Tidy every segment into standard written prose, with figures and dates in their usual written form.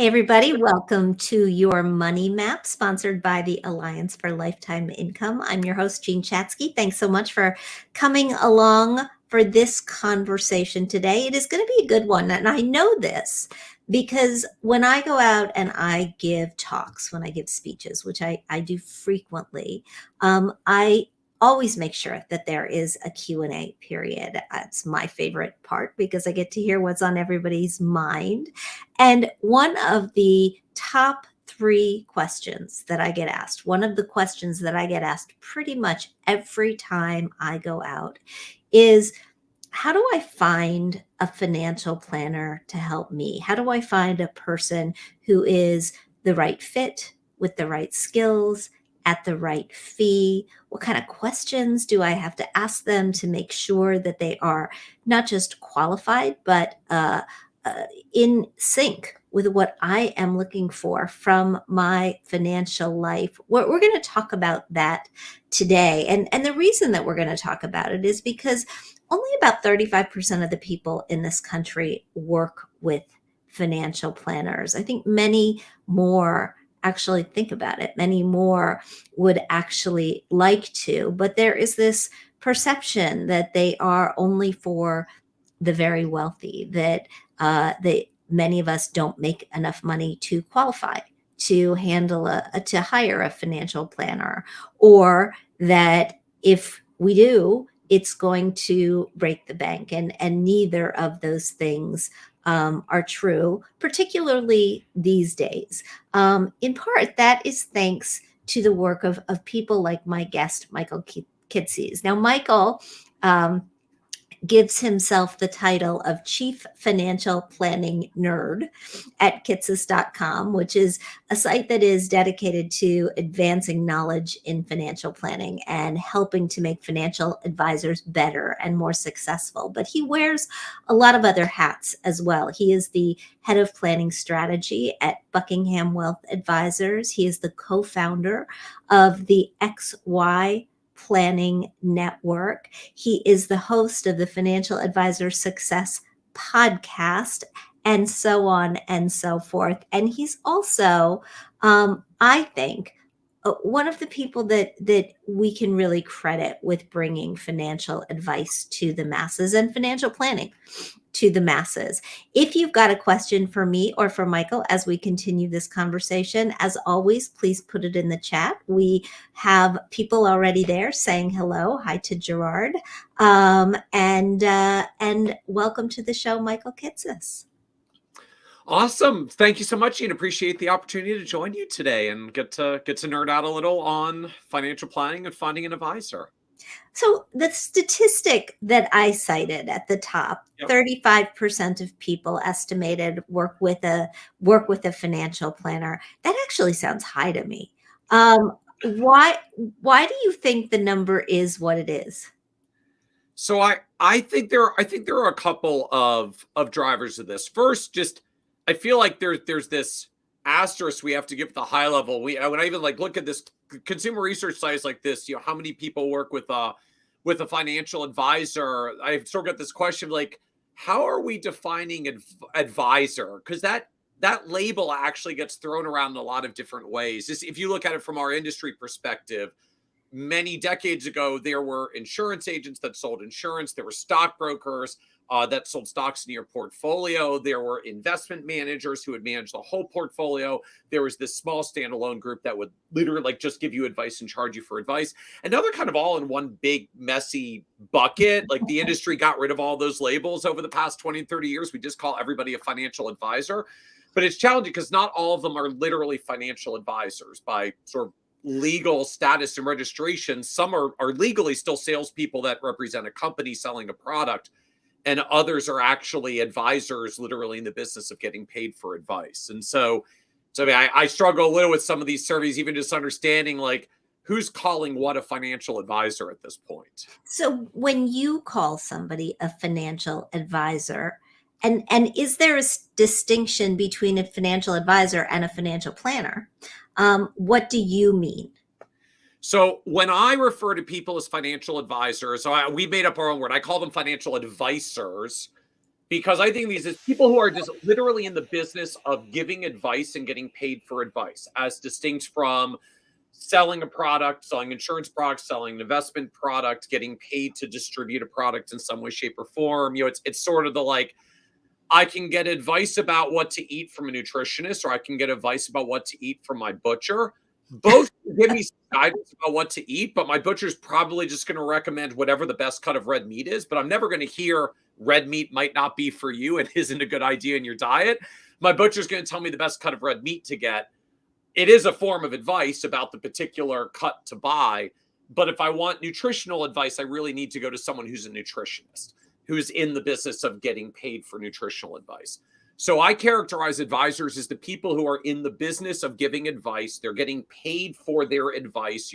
Hey, everybody, welcome to your Money Map, sponsored by the Alliance for Lifetime Income. I'm your host, Jean Chatzky. Thanks so much for coming along for this conversation today. It is going to be a good one, and I know this because when I go out and I give talks, when I give speeches, which I do frequently, I always make sure that there is a Q&A period. It's my favorite part because I get to hear what's on everybody's mind. And one of the top three questions that I get asked, one of the questions that I get asked pretty much every time I go out is, how do I find a financial planner to help me? How do I find a person who is the right fit with the right skills at the right fee? What kind of questions do I have to ask them to make sure that they are not just qualified, but in sync with what I am looking for from my financial life? We're going to talk about that today. And the reason that we're going to talk about it is because only about 35% of the people in this country work with financial planners. I think many more actually think about it. Many more would actually like to, but there is this perception that they are only for the very wealthy, that many of us don't make enough money to qualify to handle to hire a financial planner, or that if we do, it's going to break the bank. And neither of those things are true, particularly these days. In part, that is thanks to the work of people like my guest, Michael Kitces. Now, Michael gives himself the title of Chief Financial Planning Nerd at Kitces.com, which is a site that is dedicated to advancing knowledge in financial planning and helping to make financial advisors better and more successful. But he wears a lot of other hats as well. He is the head of planning strategy at Buckingham Wealth Advisors. He is the co-founder of the XY Planning Network. He is the host of the Financial Advisor Success podcast, and so on and so forth. And he's also, I think, one of the people that we can really credit with bringing financial advice to the masses and financial planning to the masses. If you've got a question for me or for Michael as we continue this conversation, as always, please put it in the chat. We have people already there saying hello. Hi to Gerard. And welcome to the show, Michael Kitces. Awesome. Thank you so much, Ian. Appreciate the opportunity to join you today and get to nerd out a little on financial planning and finding an advisor. So the statistic that I cited at the top, 35% of people estimated work with a financial planner. That actually sounds high to me. Why do you think the number is what it is? So I think there are a couple of drivers of this. First, just I feel like there's this asterisk we have to give at the high level. When I even look at this consumer research sites like this, how many people work with a financial advisor? I've sort of got this question how are we defining advisor? Because that label actually gets thrown around in a lot of different ways. If you look at it from our industry perspective, many decades ago, there were insurance agents that sold insurance. There were stockbrokers that sold stocks in your portfolio. There were investment managers who would manage the whole portfolio. There was this small standalone group that would literally just give you advice and charge you for advice. And now they're kind of all in one big messy bucket. The industry got rid of all those labels over the past 20, 30 years. We just call everybody a financial advisor. But it's challenging because not all of them are literally financial advisors by sort of legal status and registration. Some are legally still salespeople that represent a company selling a product, and others are actually advisors literally in the business of getting paid for advice. And so I struggle a little with some of these surveys, even just understanding who's calling what a financial advisor at this point. So when you call somebody a financial advisor, and is there a distinction between a financial advisor and a financial planner? What do you mean? So when I refer to people as financial advisors, we made up our own word. I call them financial advisors because I think these is people who are just literally in the business of giving advice and getting paid for advice, as distinct from selling a product, selling insurance products, selling an investment product, getting paid to distribute a product in some way, shape, or form. It's sort of the like, I can get advice about what to eat from a nutritionist, or I can get advice about what to eat from my butcher. Both give me some guidance about what to eat, but my butcher's probably just going to recommend whatever the best cut of red meat is. But I'm never going to hear red meat might not be for you and isn't a good idea in your diet. My butcher's going to tell me the best cut of red meat to get. It is a form of advice about the particular cut to buy. But if I want nutritional advice, I really need to go to someone who's a nutritionist, who's in the business of getting paid for nutritional advice. So I characterize advisors as the people who are in the business of giving advice. They're getting paid for their advice.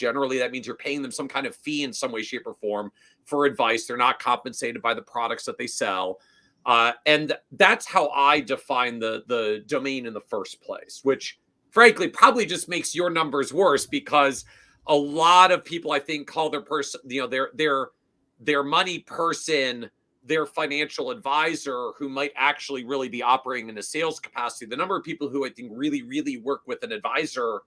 That means you're paying them some kind of fee in some way, shape, or form for advice. They're not compensated by the products that they sell. And that's how I define the domain in the first place, which frankly probably just makes your numbers worse, because a lot of people, I think, call their person, their money person, their financial advisor, who might actually really be operating in a sales capacity. The number of people who I think really, really work with an advisor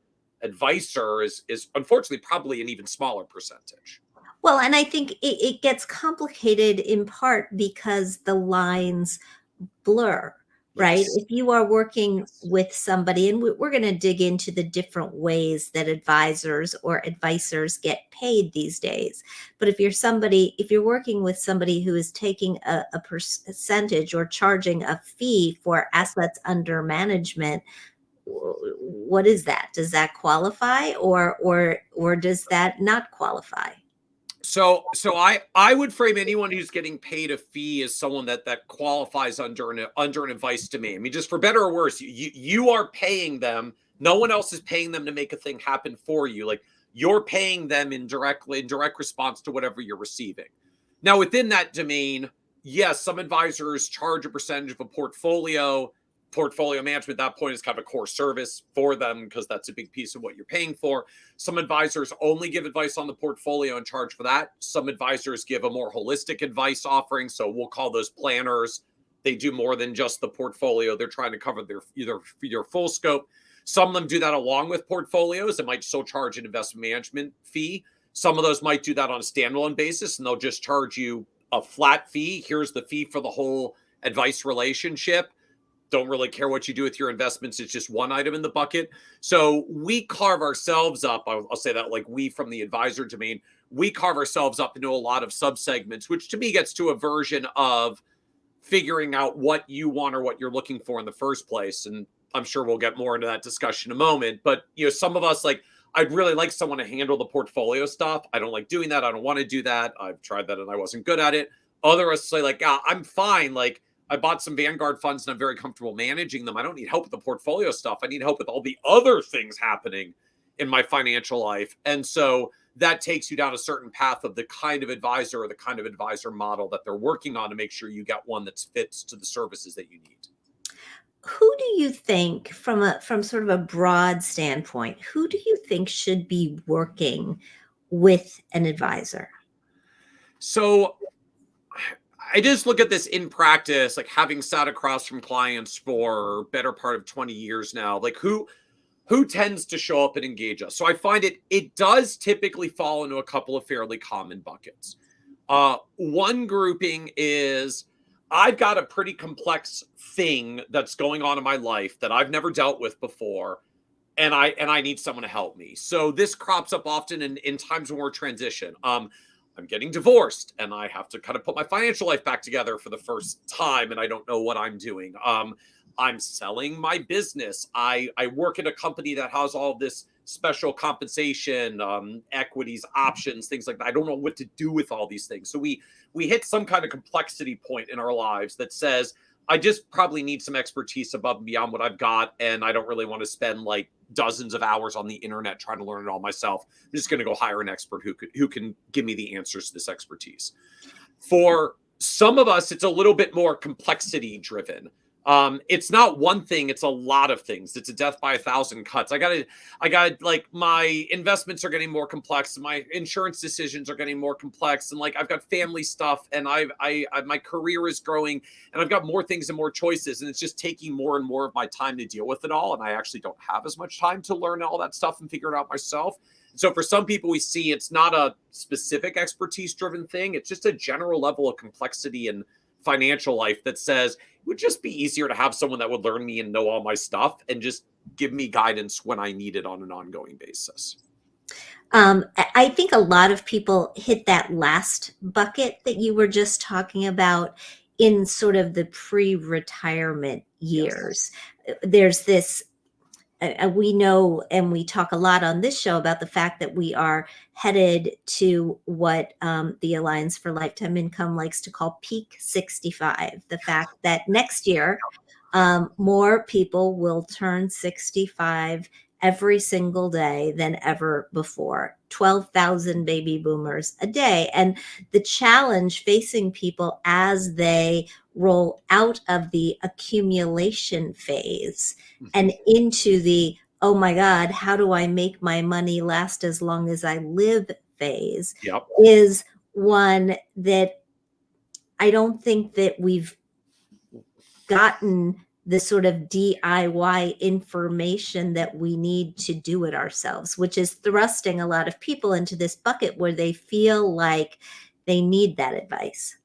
is unfortunately probably an even smaller percentage. Well, and I think it gets complicated in part because the lines blur, right? Yes. If you are working Yes. with somebody, and we're going to dig into the different ways that advisors or advisors get paid these days. But if you're working with somebody who is taking a percentage or charging a fee for assets under management, what is that? Does that qualify, or does that not qualify? So I would frame anyone who's getting paid a fee as someone that qualifies under an advice to me. I mean, just for better or worse, you are paying them. No one else is paying them to make a thing happen for you. Like, you're paying them in direct response to whatever you're receiving. Now, within that domain, yes, some advisors charge a percentage of a portfolio. Portfolio management at that point is kind of a core service for them, because that's a big piece of what you're paying for. Some advisors only give advice on the portfolio and charge for that. Some advisors give a more holistic advice offering. So we'll call those planners. They do more than just the portfolio. They're trying to cover their full scope. Some of them do that along with portfolios and might still charge an investment management fee. Some of those might do that on a standalone basis, and they'll just charge you a flat fee. Here's the fee for the whole advice relationship. Don't really care what you do with your investments. It's just one item in the bucket. So we carve ourselves up. I'll say that, like, we from the advisor domain, we carve ourselves up into a lot of subsegments, which to me gets to a version of figuring out what you want or what you're looking for in the first place. And I'm sure we'll get more into that discussion in a moment. But, some of us, like, I'd really like someone to handle the portfolio stuff. I don't like doing that. I don't want to do that. I've tried that and I wasn't good at it. Others say, like, I'm fine. Like, I bought some Vanguard funds and I'm very comfortable managing them. I don't need help with the portfolio stuff. I need help with all the other things happening in my financial life. And so that takes you down a certain path of the kind of advisor or the kind of advisor model that they're working on to make sure you get one that fits to the services that you need. Who do you think, from sort of a broad standpoint, who do you think should be working with an advisor? So I just look at this in practice, like, having sat across from clients for better part of 20 years now, like, who tends to show up and engage us. So I find it does typically fall into a couple of fairly common buckets. One grouping is, I've got a pretty complex thing that's going on in my life that I've never dealt with before, and I need someone to help me. So this crops up often in times when we're transition. I'm getting divorced and I have to kind of put my financial life back together for the first time, and I don't know what I'm doing. I'm selling my business. I work at a company that has all of this special compensation, equities, options, things like that. I don't know what to do with all these things. So we hit some kind of complexity point in our lives that says, I just probably need some expertise above and beyond what I've got, and I don't really want to spend like dozens of hours on the internet trying to learn it all myself. I'm just going to go hire an expert who can give me the answers to this expertise. For some of us, it's a little bit more complexity driven. It's not one thing, it's a lot of things. It's a death by a thousand cuts. I gotta like my investments are getting more complex, my insurance decisions are getting more complex, and like I've got family stuff, and my career is growing, and I've got more things and more choices, and it's just taking more and more of my time to deal with it all. And I actually don't have as much time to learn all that stuff and figure it out myself. So for some people, we see it's not a specific expertise driven thing, it's just a general level of complexity and financial life that says it would just be easier to have someone that would learn me and know all my stuff and just give me guidance when I need it on an ongoing basis. I think a lot of people hit that last bucket that you were just talking about in sort of the pre-retirement Yes. years. There's this, we know, and we talk a lot on this show about the fact that we are headed to what the Alliance for Lifetime Income likes to call peak 65. The fact that next year, more people will turn 65 every single day than ever before. 12,000 baby boomers a day. And the challenge facing people as they roll out of the accumulation phase and Mhm. into the, oh my God, how do I make my money last as long as I live phase Yep. is one that I don't think that we've gotten the sort of DIY information that we need to do it ourselves, which is thrusting a lot of people into this bucket where they feel like they need that advice.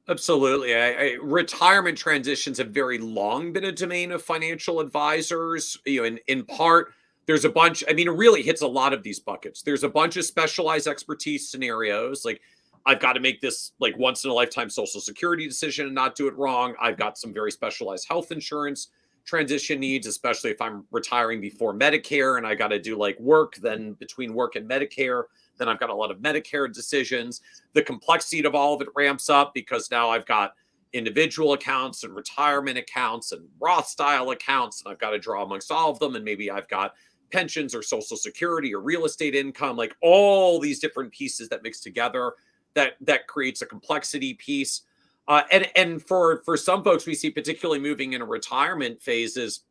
Absolutely. Retirement transitions have very long been a domain of financial advisors. In part, there's a bunch. I mean, it really hits a lot of these buckets. There's a bunch of specialized expertise scenarios. Like, I've got to make this like once in a lifetime Social Security decision and not do it wrong. I've got some very specialized health insurance transition needs, especially if I'm retiring before Medicare and I got to do like work, then between work and Medicare. Then I've got a lot of Medicare decisions. The complexity of all of it ramps up because now I've got individual accounts and retirement accounts and Roth style accounts, and I've got to draw amongst all of them. And maybe I've got pensions or Social Security or real estate income, like all these different pieces that mix together. That creates a complexity piece. And for some folks, we see particularly moving into retirement phases.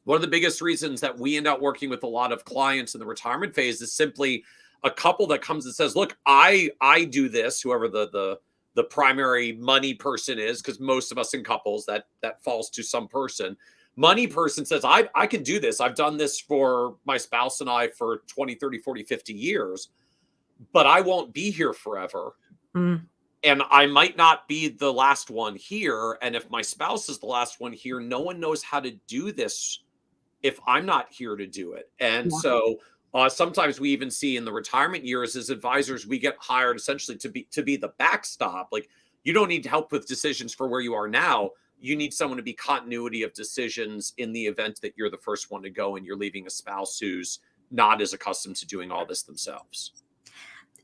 One of the biggest reasons that we end up working with a lot of clients in the retirement phase is simply a couple that comes and says, "Look, I do this." Whoever the primary money person is, because most of us in couples that falls to some person. Money person says, I can do this. I've done this for my spouse and I for 20, 30, 40, 50 years, but I won't be here forever. Mm, And I might not be the last one here. And if my spouse is the last one here, no one knows how to do this if I'm not here to do it. And yeah. so sometimes we even see in the retirement years as advisors, we get hired essentially to be the backstop. Like, you don't need help with decisions for where you are now. You need someone to be continuity of decisions in the event that you're the first one to go and you're leaving a spouse who's not as accustomed to doing all this themselves.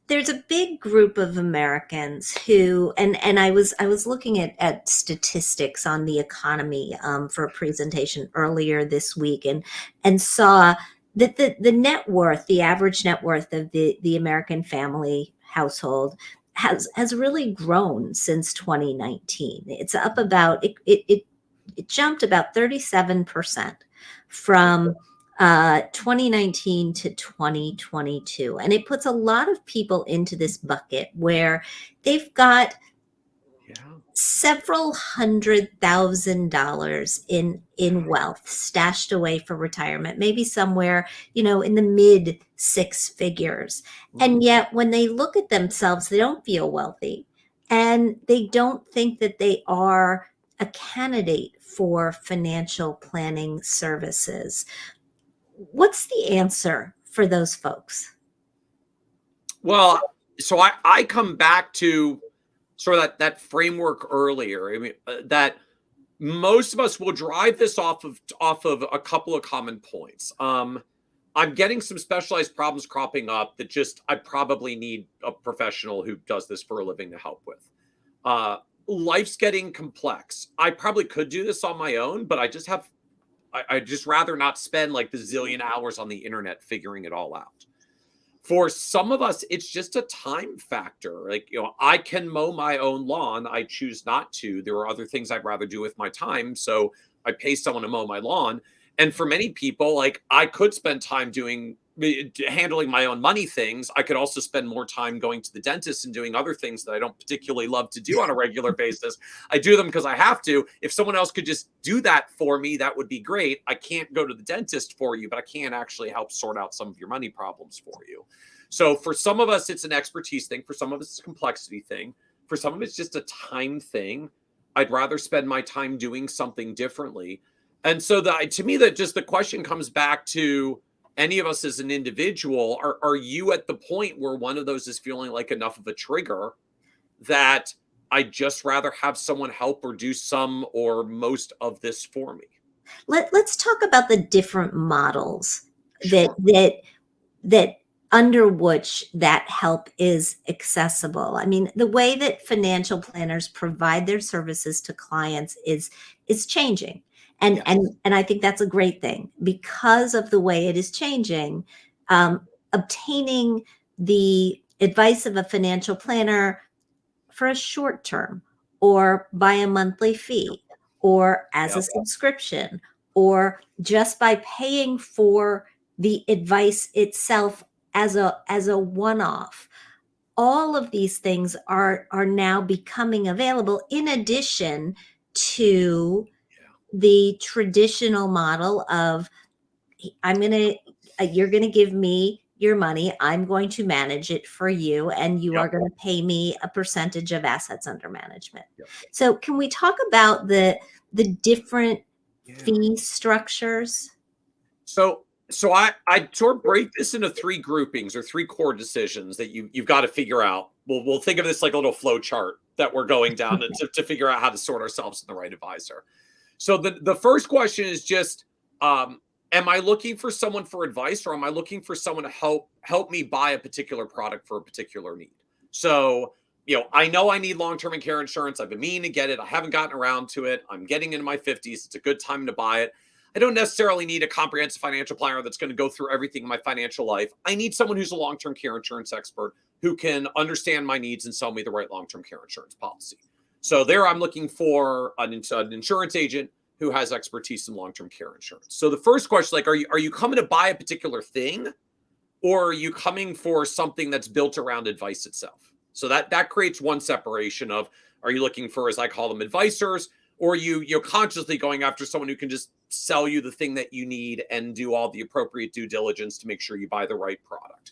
There's a big group of Americans who, and I was looking at statistics on the economy for a presentation earlier this week, and saw that the net worth, the average net worth of the American family household has really grown since 2019. It's up about it jumped about 37% from 2019 to 2022. And it puts a lot of people into this bucket where they've got Yeah. several $100,000 in wealth stashed away for retirement, maybe somewhere, in the mid six figures. Mhm. And yet when they look at themselves, they don't feel wealthy and they don't think that they are a candidate for financial planning services. What's the answer for those folks? Well, so I come back to sort of that framework earlier. I mean, that most of us will drive this off of a couple of common points. I'm getting some specialized problems cropping up that just I probably need a professional who does this for a living to help with. Uh, Life's getting complex. I probably could do this on my own, but I just rather not spend like the zillion hours on the internet figuring it all out. For some of us, it's just a time factor. Like, I can mow my own lawn. I choose not to. There are other things I'd rather do with my time. So I pay someone to mow my lawn. And for many people, like, I could spend time handling my own money things. I could also spend more time going to the dentist and doing other things that I don't particularly love to do on a regular basis. I do them because I have to. If someone else could just do that for me, that would be great. I can't go to the dentist for you, but I can actually help sort out some of your money problems for you. So for some of us, it's an expertise thing. For some of us, it's a complexity thing. For some of it's just a time thing. I'd rather spend my time doing something differently. And so to me, that just the question comes back to any of us as an individual. Are you at the point where one of those is feeling like enough of a trigger that I'd just rather have someone help or do some or most of this for me? Let's talk about the different models that Sure. that under which that help is accessible. I mean, the way that financial planners provide their services to clients is changing. And Yes. and I think that's a great thing. Because of the way it is changing, obtaining the advice of a financial planner for a short term or by a monthly fee or as a Yep. subscription or just by paying for the advice itself as a one-off. All of these things are now becoming available in addition to Yeah. the traditional model of I'm going to, you're going to give me your money. I'm going to manage it for you, and you Yep. are going to pay me a percentage of assets under management. Yep. So, can we talk about the different Yeah. fee structures? So I sort of break this into three groupings or three core decisions that you've got to figure out. We'll think of this like a little flow chart that we're going down to figure out how to sort ourselves in the right advisor. So the first question is just, am I looking for someone for advice, or am I looking for someone to help me buy a particular product for a particular need? So, I know I need long-term care insurance. I've been meaning to get it. I haven't gotten around to it. I'm getting into my 50s. It's a good time to buy it. I don't necessarily need a comprehensive financial planner that's going to go through everything in my financial life. I need someone who's a long-term care insurance expert who can understand my needs and sell me the right long-term care insurance policy. So there I'm looking for an insurance agent who has expertise in long-term care insurance. So the first question, like, are you coming to buy a particular thing, or are you coming for something that's built around advice itself? So that creates one separation of, are you looking for, as I call them, advisors, or you're consciously going after someone who can just sell you the thing that you need and do all the appropriate due diligence to make sure you buy the right product.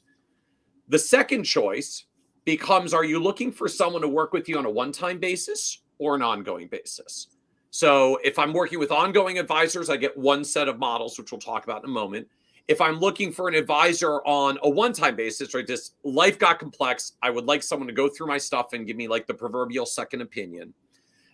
The second choice becomes, are you looking for someone to work with you on a one-time basis or an ongoing basis? So if I'm working with ongoing advisors, I get one set of models, which we'll talk about in a moment. If I'm looking for an advisor on a one-time basis, right, just life got complex, I would like someone to go through my stuff and give me like the proverbial second opinion.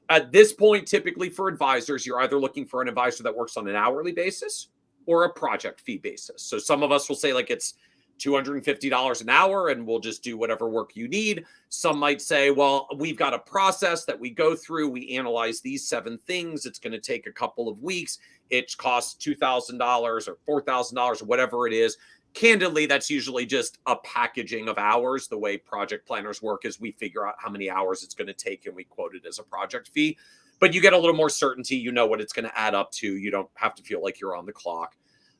At this point, typically for advisors, you're either looking for an advisor that works on an hourly basis or a project fee basis. So some of us will say like it's $250 an hour and we'll just do whatever work you need. Some might say, well, we've got a process that we go through. We analyze these 7 things. It's going to take a couple of weeks. It costs $2,000 or $4,000 or whatever it is. Candidly, that's usually just a packaging of hours. The way project planners work is we figure out how many hours it's going to take and we quote it as a project fee. But you get a little more certainty. You know what it's going to add up to. You don't have to feel like you're on the clock.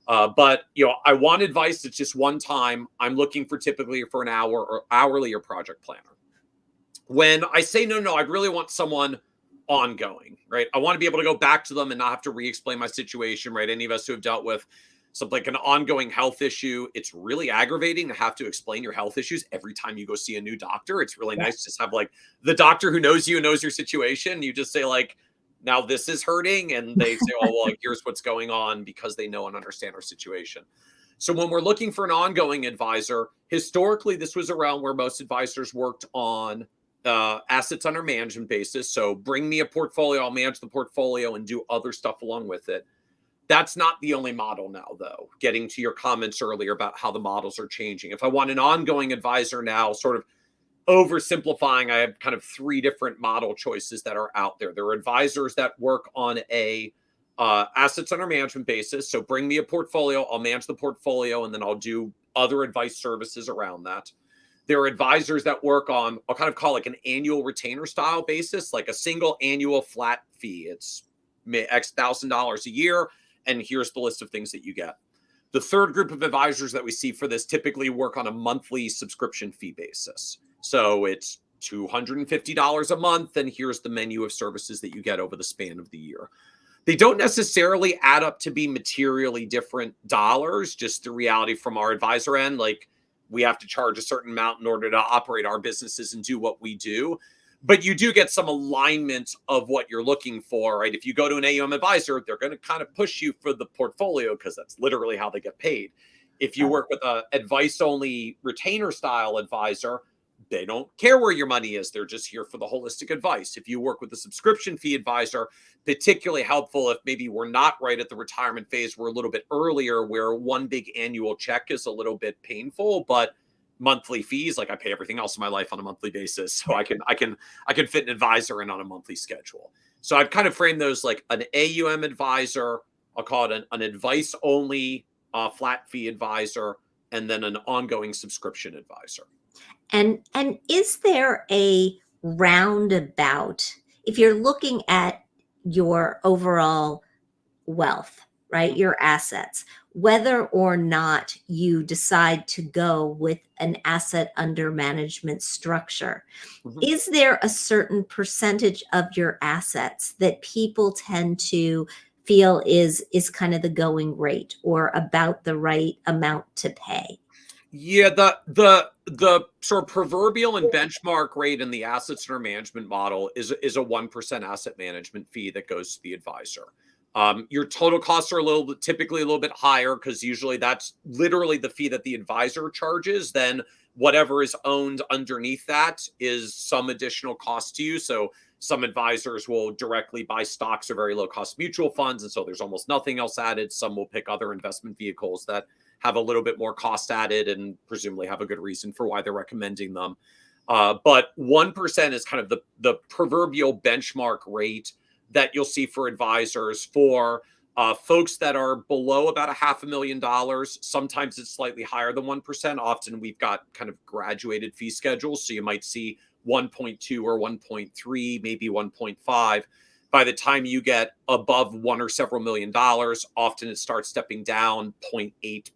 But I want advice that's just one time. I'm looking for typically for an hour or hourly or project planner. When I say no, I really want someone ongoing, right? I want to be able to go back to them and not have to re-explain my situation, right? Any of us who have dealt with something like an ongoing health issue, it's really aggravating to have to explain your health issues every time you go see a new doctor. It's really nice to just have like the doctor who knows you and knows your situation. You just say like, now this is hurting. And they say, oh, well, here's what's going on, because they know and understand our situation. So when we're looking for an ongoing advisor, historically, this was around where most advisors worked on assets under management basis. So bring me a portfolio, I'll manage the portfolio and do other stuff along with it. That's not the only model now, though. Getting to your comments earlier about how the models are changing. If I want an ongoing advisor now, sort of oversimplifying, I have kind of 3 different model choices that are out there. There are advisors that work on a assets under management basis. So bring me a portfolio, I'll manage the portfolio, and then I'll do other advice services around that. There are advisors that work on, I'll kind of call like an annual retainer style basis, like a single annual flat fee. It's X $1,000 a year, and here's the list of things that you get. The third group of advisors that we see for this typically work on a monthly subscription fee basis. So it's $250 a month, and here's the menu of services that you get over the span of the year. They don't necessarily add up to be materially different dollars, just the reality from our advisor end. Like, we have to charge a certain amount in order to operate our businesses and do what we do. But you do get some alignment of what you're looking for, right? If you go to an AUM advisor, they're going to kind of push you for the portfolio because that's literally how they get paid. If you work with an advice-only retainer style advisor, they don't care where your money is. They're just here for the holistic advice. If you work with a subscription fee advisor, particularly helpful if maybe we're not right at the retirement phase, we're a little bit earlier, where one big annual check is a little bit painful, but monthly fees, like I pay everything else in my life on a monthly basis, so I can fit an advisor in on a monthly schedule. So I've kind of framed those like an AUM advisor, I'll call it an advice only flat fee advisor, and then an ongoing subscription advisor. And is there a roundabout, if you're looking at your overall wealth, right, your assets, whether or not you decide to go with an asset under management structure, is there a certain percentage of your assets that people tend to feel is kind of the going rate or about the right amount to pay? Yeah, the sort of proverbial and benchmark rate in the assets under management model is a 1% asset management fee that goes to the advisor. Your total costs are typically a little bit higher, because usually that's literally the fee that the advisor charges. Then whatever is owned underneath that is some additional cost to you. So some advisors will directly buy stocks or very low cost mutual funds, and so there's almost nothing else added. Some will pick other investment vehicles that have a little bit more cost added and presumably have a good reason for why they're recommending them. But 1% is kind of the proverbial benchmark rate that you'll see for advisors. For folks that are below about $500,000, sometimes it's slightly higher than 1%. Often we've got kind of graduated fee schedules. So you might see 1.2 or 1.3, maybe 1.5. By the time you get above $1 or several million, often it starts stepping down 0.8,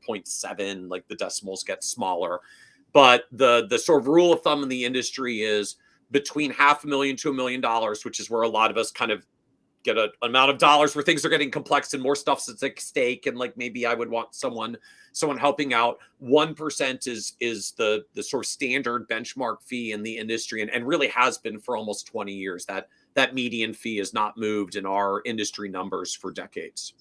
0.7, like the decimals get smaller. But the sort of rule of thumb in the industry is between $500,000 to $1 million, which is where a lot of us kind of get an amount of dollars where things are getting complex and more stuff's at stake. And like, maybe I would want someone helping out. 1% is the sort of standard benchmark fee in the industry, and really has been for almost 20 years. That median fee has not moved in our industry numbers for decades.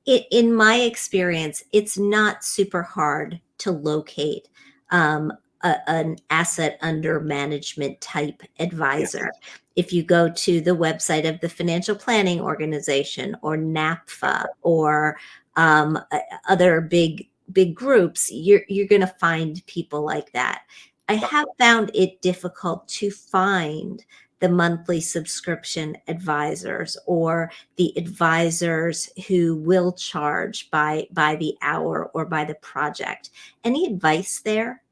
In my experience, it's not super hard to locate an asset under management type advisor. Yes. If you go to the website of the Financial Planning Organization or NAPFA or other big groups, you're going to find people like that. I have found it difficult to find the monthly subscription advisors or the advisors who will charge by the hour or by the project. Any advice there?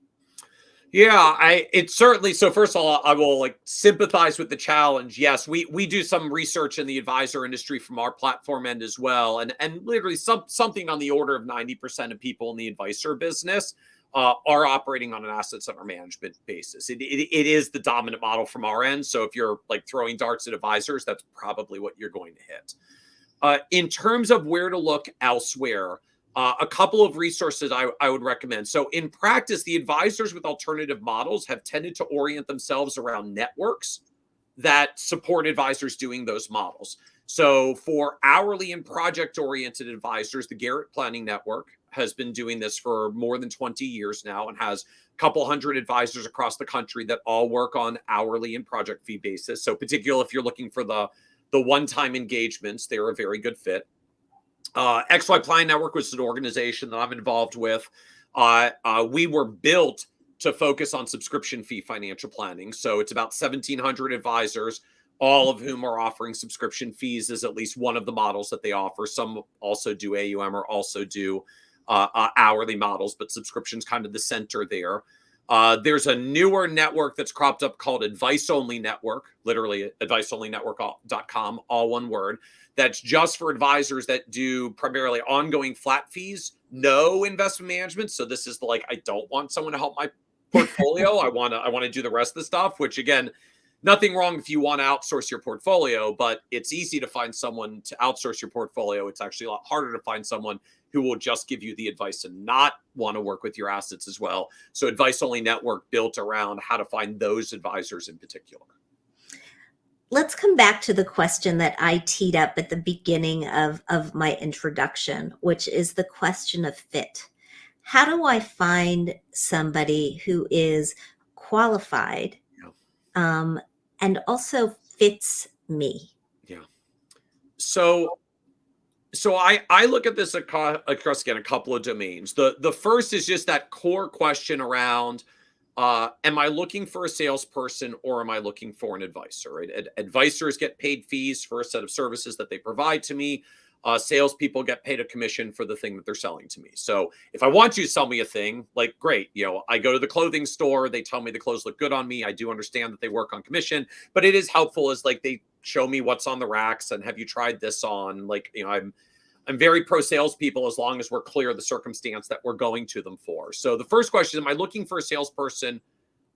Yeah, it's certainly, so first of all, I will like sympathize with the challenge. Yes, we do some research in the advisor industry from our platform end as well. And literally something on the order of 90% of people in the advisor business are operating on an assets under management basis. It is the dominant model from our end. So if you're like throwing darts at advisors, that's probably what you're going to hit. In terms of where to look elsewhere, a couple of resources I would recommend. So in practice, the advisors with alternative models have tended to orient themselves around networks that support advisors doing those models. So for hourly and project-oriented advisors, the Garrett Planning Network has been doing this for more than 20 years now and has a couple hundred advisors across the country that all work on hourly and project fee basis. So particularly if you're looking for the one-time engagements, they're a very good fit. XY Planning Network was an organization that I'm involved with. We were built to focus on subscription fee financial planning. So it's about 1,700 advisors, all of whom are offering subscription fees as at least one of the models that they offer. Some also do AUM or also do hourly models, but subscription's kind of the center there. There's a newer network that's cropped up called Advice Only Network, literally adviceonlynetwork.com, all one word. That's just for advisors that do primarily ongoing flat fees, no investment management. So this is like, I don't want someone to help my portfolio. I want to do the rest of the stuff, which again, nothing wrong if you want to outsource your portfolio, but it's easy to find someone to outsource your portfolio. It's actually a lot harder to find someone who will just give you the advice and not want to work with your assets as well. So Advice Only Network built around how to find those advisors in particular. Let's come back to the question that I teed up at the beginning of my introduction, which is the question of fit. How do I find somebody who is qualified and also fits me? Yeah. So I look at this across again a couple of domains. The first is just that core question around am I looking for a salesperson or am I looking for an advisor? Right? Advisors get paid fees for a set of services that they provide to me. Salespeople get paid a commission for the thing that they're selling to me. So if I want you to sell me a thing, like great, I go to the clothing store, they tell me the clothes look good on me. I do understand that they work on commission, but it is helpful as like they show me what's on the racks and have you tried this on? Like, I'm very pro salespeople as long as we're clear of the circumstance that we're going to them for. So the first question is, am I looking for a salesperson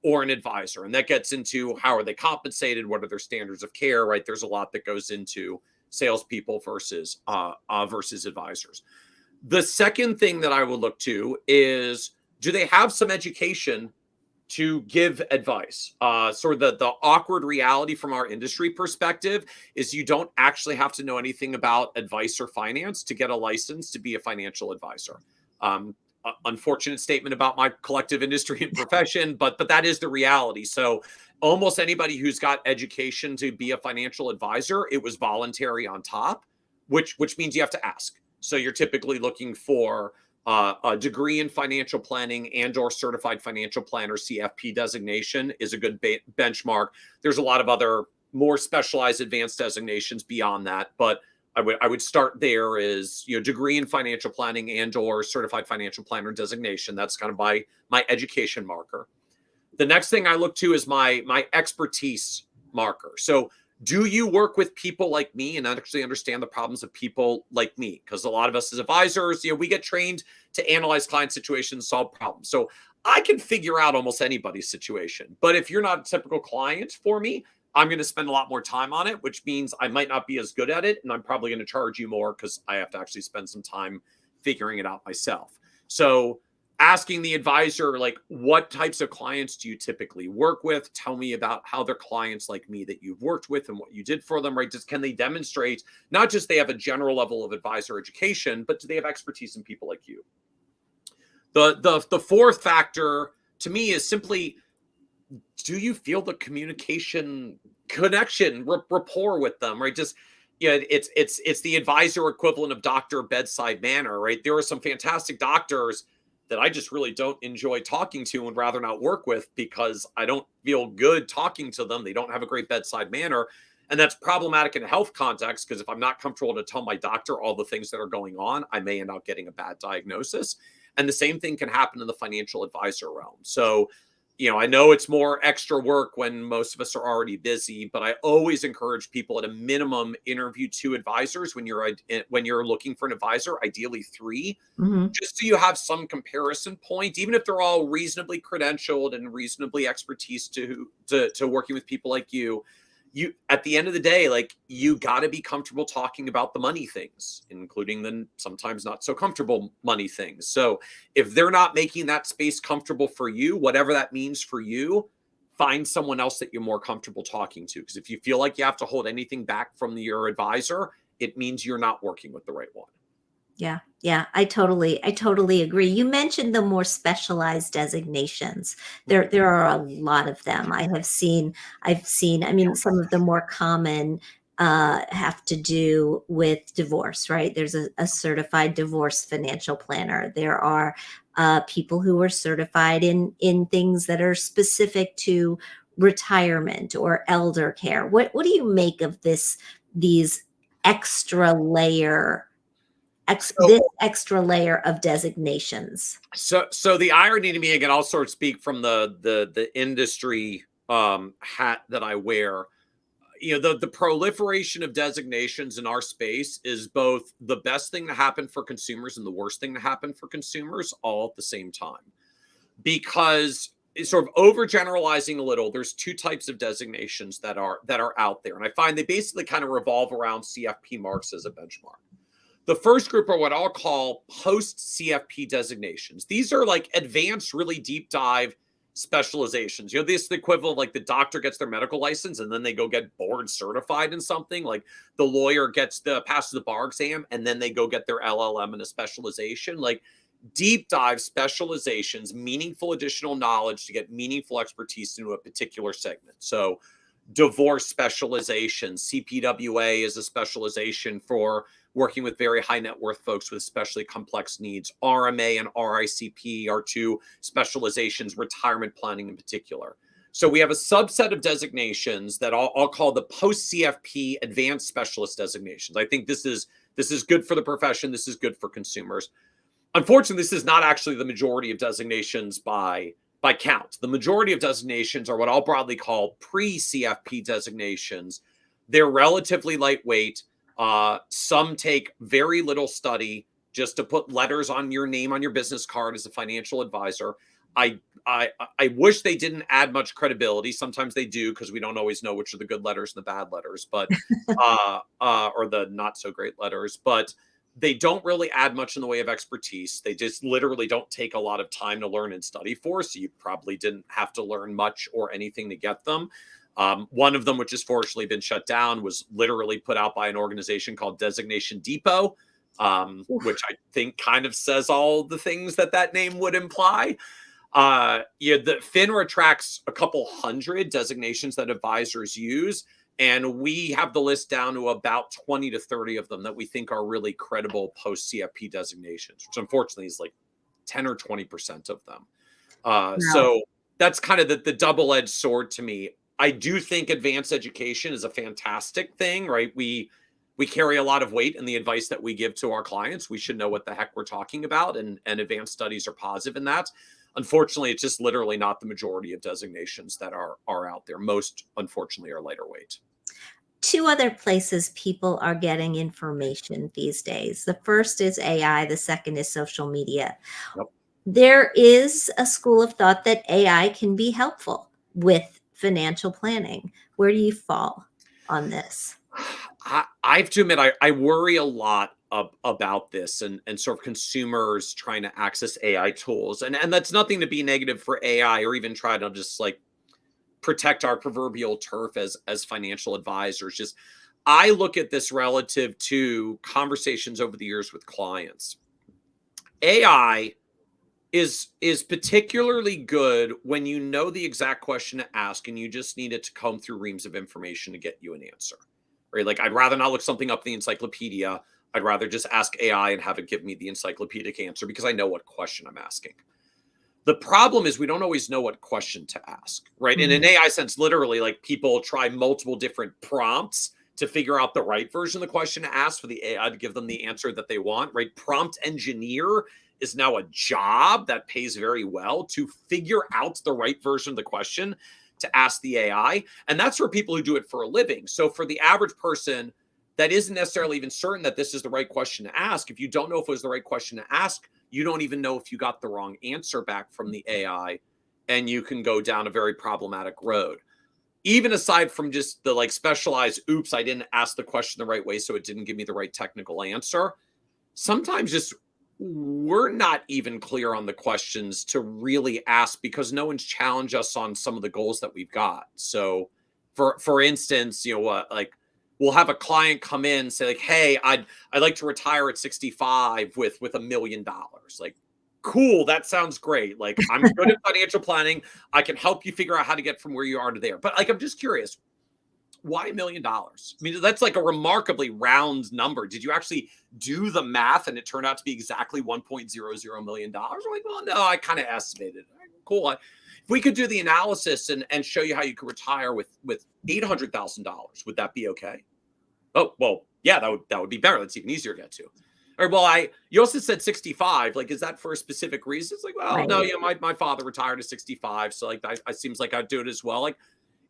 or an advisor? And that gets into how are they compensated? What are their standards of care, right? There's a lot that goes into salespeople versus advisors. The second thing that I would look to is, do they have some education to give advice? Sort of the awkward reality from our industry perspective is you don't actually have to know anything about advice or finance to get a license to be a financial advisor. Unfortunate statement about my collective industry and profession, but that is the reality. So almost anybody who's got education to be a financial advisor, it was voluntary on top, which means you have to ask. So you're typically looking for a degree in financial planning and or certified financial planner CFP designation is a good benchmark. There's a lot of other more specialized advanced designations beyond that, but I would start there is degree in financial planning and or certified financial planner designation. That's kind of my education marker. The next thing I look to is my expertise marker. So do you work with people like me and actually understand the problems of people like me? Because a lot of us as advisors, we get trained to analyze client situations, solve problems. So I can figure out almost anybody's situation. But if you're not a typical client for me, I'm going to spend a lot more time on it, which means I might not be as good at it. And I'm probably going to charge you more because I have to actually spend some time figuring it out myself. So asking the advisor, like, what types of clients do you typically work with? Tell me about how they're clients like me that you've worked with and what you did for them, right? Just can they demonstrate not just they have a general level of advisor education, but do they have expertise in people like you? The fourth factor to me is simply, do you feel the communication connection, rapport with them, right? Just it's the advisor equivalent of doctor bedside manner, right? There are some fantastic doctors that I just really don't enjoy talking to and rather not work with because I don't feel good talking to them. They don't have a great bedside manner. And that's problematic in a health context because if I'm not comfortable to tell my doctor all the things that are going on, I may end up getting a bad diagnosis. And the same thing can happen in the financial advisor realm. So, I know it's more extra work when most of us are already busy, but I always encourage people at a minimum interview 2 advisors when you're looking for an advisor, ideally 3, just so you have some comparison point, even if they're all reasonably credentialed and reasonably expertise to working with people like you at the end of the day, like, you got to be comfortable talking about the money things, including the sometimes not so comfortable money things. So if they're not making that space comfortable for you, whatever that means for you, find someone else that you're more comfortable talking to. Because if you feel like you have to hold anything back from your advisor, it means you're not working with the right one. Yeah, I totally agree. You mentioned the more specialized designations. There are a lot of them. I've seen, I mean, some of the more common have to do with divorce, right? There's a certified divorce financial planner. There are people who are certified in things that are specific to retirement or elder care. What do you make of these extra layer So, this extra layer of designations? so the irony to me, again, I'll sort of speak from the industry hat that I wear. The proliferation of designations in our space is both the best thing to happen for consumers and the worst thing to happen for consumers all at the same time. Because it's sort of overgeneralizing a little, there's two types of designations that are out there. And I find they basically kind of revolve around CFP marks as a benchmark. The first group are what I'll call post CFP designations. These are like advanced, really deep dive specializations. This is the equivalent of like the doctor gets their medical license and then they go get board certified in something. Like the lawyer passes the bar exam and then they go get their LLM in a specialization. Like deep dive specializations, meaningful additional knowledge to get meaningful expertise into a particular segment. So divorce specialization, CPWA is a specialization for working with very high net worth folks with especially complex needs. RMA and RICP are two specializations, retirement planning in particular. So we have a subset of designations that I'll call the post CFP advanced specialist designations. I think this is good for the profession. This is good for consumers. Unfortunately, this is not actually the majority of designations by count. The majority of designations are what I'll broadly call pre-CFP designations. They're relatively lightweight. Some take very little study just to put letters on your name on your business card as a financial advisor. I wish they didn't add much credibility. Sometimes they do because we don't always know which are the good letters and the bad letters, but or the not so great letters. But they don't really add much in the way of expertise. They just literally don't take a lot of time to learn and study for. So you probably didn't have to learn much or anything to get them. One of them, which has fortunately been shut down, was literally put out by an organization called Designation Depot, which I think kind of says all the things that name would imply. The FINRA tracks a couple hundred designations that advisors use. And we have the list down to about 20 to 30 of them that we think are really credible post CFP designations, which unfortunately is like 10 or 20% of them. So that's kind of the double-edged sword to me. I do think advanced education is a fantastic thing, right? We carry a lot of weight in the advice that we give to our clients. We should know what the heck we're talking about, and advanced studies are positive in that. Unfortunately, it's just literally not the majority of designations that are out there. Most, unfortunately, are lighter weight. Two other places people are getting information these days. The first is AI, the second is social media. Yep. There is a school of thought that AI can be helpful with financial planning. Where do you fall on this? I have to admit, I worry a lot about this and sort of consumers trying to access AI tools. And that's nothing to be negative for AI or even try to just like protect our proverbial turf as financial advisors. Just I look at this relative to conversations over the years with clients. AI is particularly good when you know the exact question to ask and you just need it to comb through reams of information to get you an answer. Right? Like I'd rather not look something up in the encyclopedia. I'd rather just ask AI and have it give me the encyclopedic answer because I know what question I'm asking. The problem is we don't always know what question to ask, right? In an AI sense, literally, like people try multiple different prompts to figure out the right version of the question to ask for the AI to give them the answer that they want, right? Prompt engineer is now a job that pays very well to figure out the right version of the question to ask the AI. And that's for people who do it for a living. So for the average person that isn't necessarily even certain that this is the right question to ask, if you don't know if it was the right question to ask, you don't even know if you got the wrong answer back from the AI, and you can go down a very problematic road. Even aside from just the like specialized, oops, I didn't ask the question the right way, so it didn't give me the right technical answer. Sometimes just we're not even clear on the questions to really ask because no one's challenged us on some of the goals that we've got. So for instance, like we'll have a client come in and say like, hey, I'd like to retire at 65 with $1 million. Like, cool, that sounds great. Like I'm good at financial planning. I can help you figure out how to get from where you are to there. But like I'm just curious, why $1 million? I mean, that's like a remarkably round number. Did you actually do the math and it turned out to be exactly $1.00 million? We're like, well, no, I kind of estimated. Cool. If we could do the analysis and show you how you could retire with $800,000, would that be okay? Oh, well, yeah, that would be better. That's even easier to get to. Or well, you also said 65. Like, is that for a specific reason? It's like, well, no, Right. yeah, my father retired at 65, so like I seems like I'd do it as well. Like,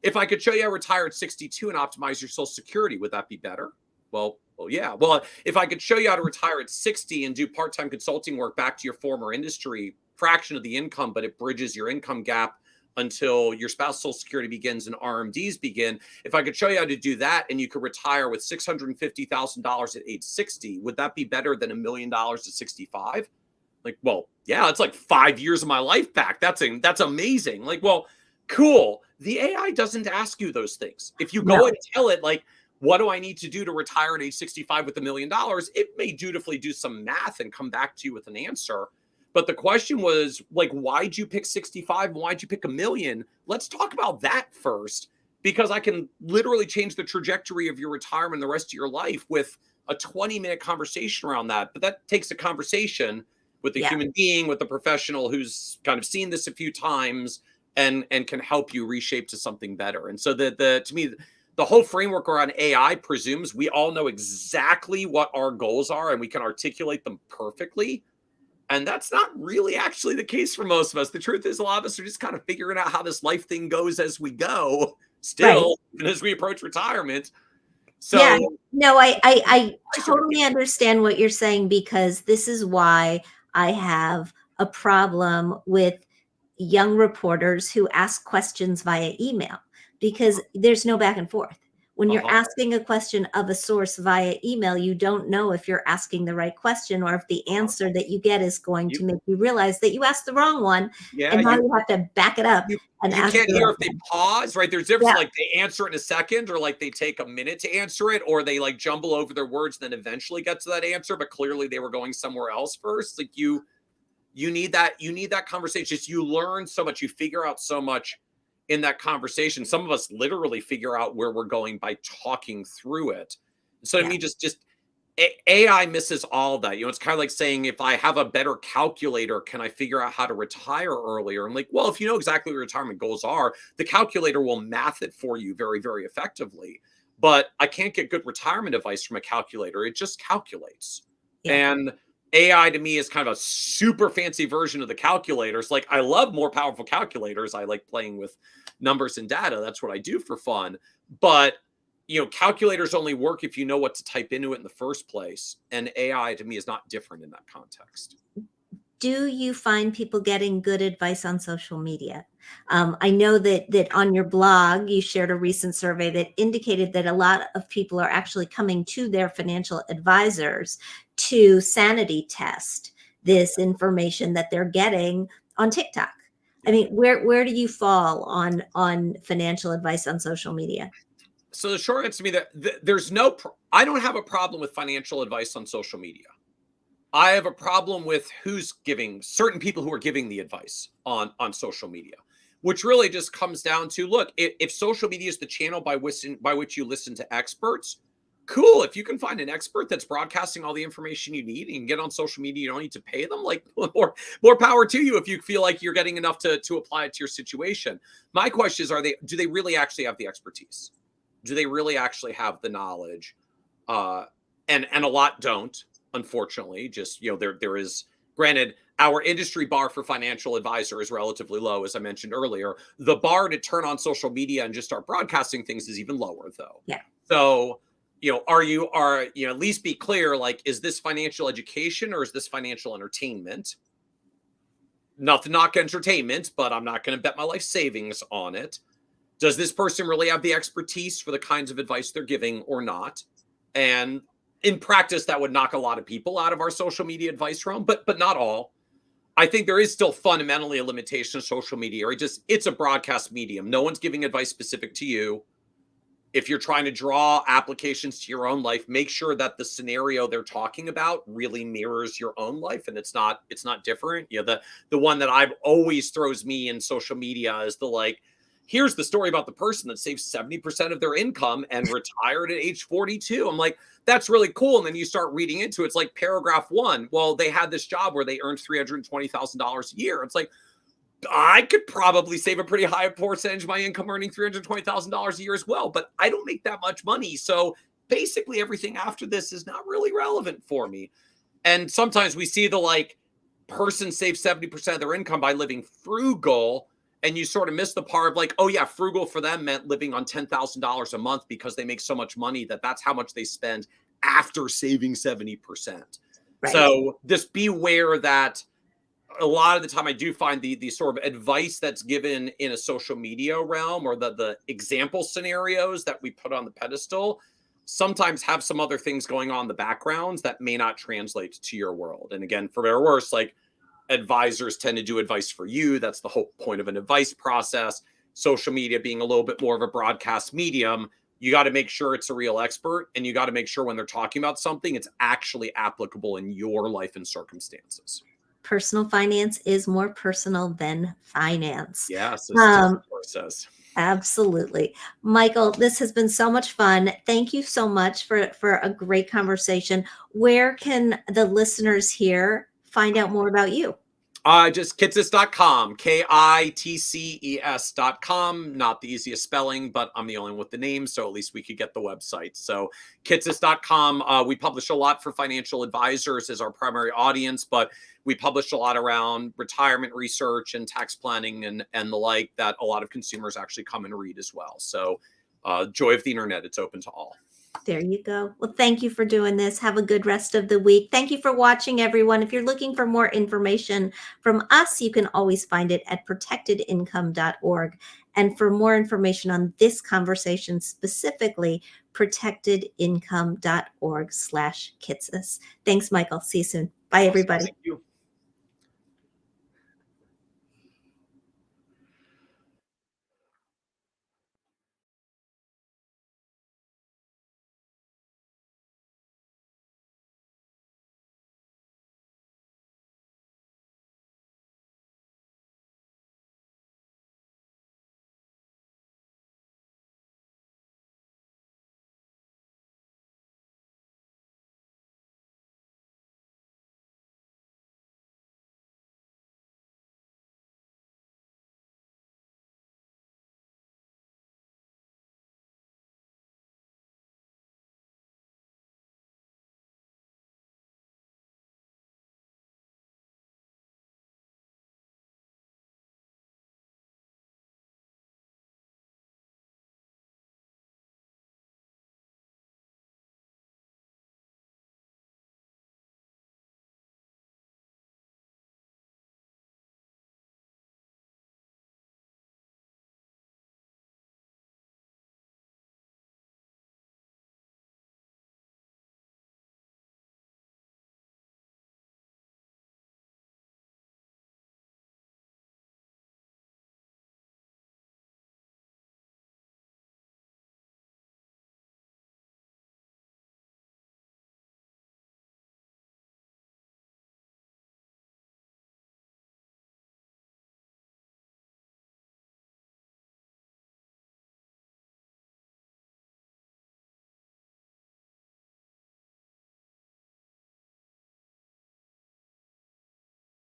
if I could show you I retire at 62 and optimize your Social Security, would that be better? Well, yeah. Well, if I could show you how to retire at 60 and do part-time consulting work back to your former industry, fraction of the income, but it bridges your income gap until your spouse's Social Security begins and RMDs begin. If I could show you how to do that and you could retire with $650,000 at age 60, would that be better than $1 million at 65? Like, well, yeah, it's like 5 years of my life back. That's amazing. Like, well, cool. The AI doesn't ask you those things. If you go No. and tell it, like, what do I need to do to retire at age 65 with $1 million? It may dutifully do some math and come back to you with an answer. But the question was, like, why'd you pick 65 and why'd you pick a million? Let's talk about that first, because I can literally change the trajectory of your retirement the rest of your life with a 20-minute conversation around that. But that takes a conversation with a Yeah. human being, with a professional who's kind of seen this a few times and can help you reshape to something better. And so the to me, the whole framework around AI presumes we all know exactly what our goals are and we can articulate them perfectly. And that's not really actually the case for most of us. The truth is, a lot of us are just kind of figuring out how this life thing goes as we go, Right. still, and as we approach retirement. Yeah. So, No, I where's your totally understand what you're saying, because this is why I have a problem with young reporters who ask questions via email, because there's no back and forth. When you're uh-huh. asking a question of a source via email, you don't know if you're asking the right question or if the Uh-huh. answer that you get is going You, to make you realize that you asked the wrong one. yeah, And now you have to back it up you and you ask can't the hear right if they one. pause, right? There's difference Yeah. like they answer it in a second, or like they take a minute to answer it, or they like jumble over their words, then eventually get to that answer, but clearly they were going somewhere else first. Like you need that conversation. Just you learn so much, you figure out so much in that conversation. Some of us literally figure out where we're going by talking through it. So to Yeah. me, just AI misses all that. You know, it's kind of like saying, if I have a better calculator, can I figure out how to retire earlier? I'm like, well, if you know exactly what your retirement goals are, the calculator will math it for you very, very effectively. But I can't get good retirement advice from a calculator. It just calculates. Yeah. And AI to me is kind of a super fancy version of the calculators. Like, I love more powerful calculators. I like playing with numbers and data. That's what I do for fun. But calculators only work if you know what to type into it in the first place. And AI to me is not different in that context. Do you find people getting good advice on social media? I know that on your blog you shared a recent survey that indicated that a lot of people are actually coming to their financial advisors to sanity test this information that they're getting on TikTok. I Yeah. mean, where do you fall on financial advice on social media? So the short answer to me that there's no, I don't have a problem with financial advice on social media. I have a problem with who's giving, certain people who are giving the advice on social media, which really just comes down to, look, if social media is the channel by which you listen to experts, cool. If you can find an expert that's broadcasting all the information you need and you can get on social media, you don't need to pay them. Like, more power to you if you feel like you're getting enough to apply it to your situation. My question is, do they really actually have the expertise? Do they really actually have the knowledge? Uh, and a lot don't, unfortunately. Just there is, granted, our industry bar for financial advisor is relatively low, as I mentioned earlier. The bar to turn on social media and just start broadcasting things is even lower, though. Yeah. So, at least be clear, like, is this financial education or is this financial entertainment? Not to knock entertainment, but I'm not going to bet my life savings on it. Does this person really have the expertise for the kinds of advice they're giving or not? And in practice, that would knock a lot of people out of our social media advice realm, but not all. I think there is still fundamentally a limitation of social media, or it's a broadcast medium. No one's giving advice specific to you. If you're trying to draw applications to your own life, make sure that the scenario they're talking about really mirrors your own life and it's not different. The one that I've always throws me in social media is the, like, here's the story about the person that saved 70% of their income and retired at age 42. I'm like, that's really cool. And then you start reading into it, it's like paragraph one. Well, they had this job where they earned $320,000 a year. It's like, I could probably save a pretty high percentage of my income earning $320,000 a year as well, but I don't make that much money. So basically everything after this is not really relevant for me. And sometimes we see the like person save 70% of their income by living frugal. And you sort of miss the part of like, oh yeah, frugal for them meant living on $10,000 a month because they make so much money that's how much they spend after saving 70%. Right. So just beware that a lot of the time I do find the sort of advice that's given in a social media realm, or the example scenarios that we put on the pedestal, sometimes have some other things going on in the backgrounds that may not translate to your world. And again, for better or worse, like advisors tend to do advice for you. That's the whole point of an advice process. Social media being a little bit more of a broadcast medium, you got to make sure it's a real expert, and you got to make sure when they're talking about something, it's actually applicable in your life and circumstances. Personal finance is more personal than finance. Yes, as Tim says. Absolutely. Michael, this has been so much fun. Thank you so much for a great conversation. Where can the listeners here find out more about you? Just kitces.com, kitces.com. Not the easiest spelling, but I'm the only one with the name, so at least we could get the website. So kitces.com. We publish a lot for financial advisors as our primary audience, but we publish a lot around retirement research and tax planning and the like that a lot of consumers actually come and read as well. So joy of the internet, it's open to all. There you go. Well, thank you for doing this. Have a good rest of the week. Thank you for watching, everyone. If you're looking for more information from us, you can always find it at protectedincome.org. And for more information on this conversation specifically, protectedincome.org/Kitces. Thanks, Michael. See you soon. Bye, everybody. Thank you.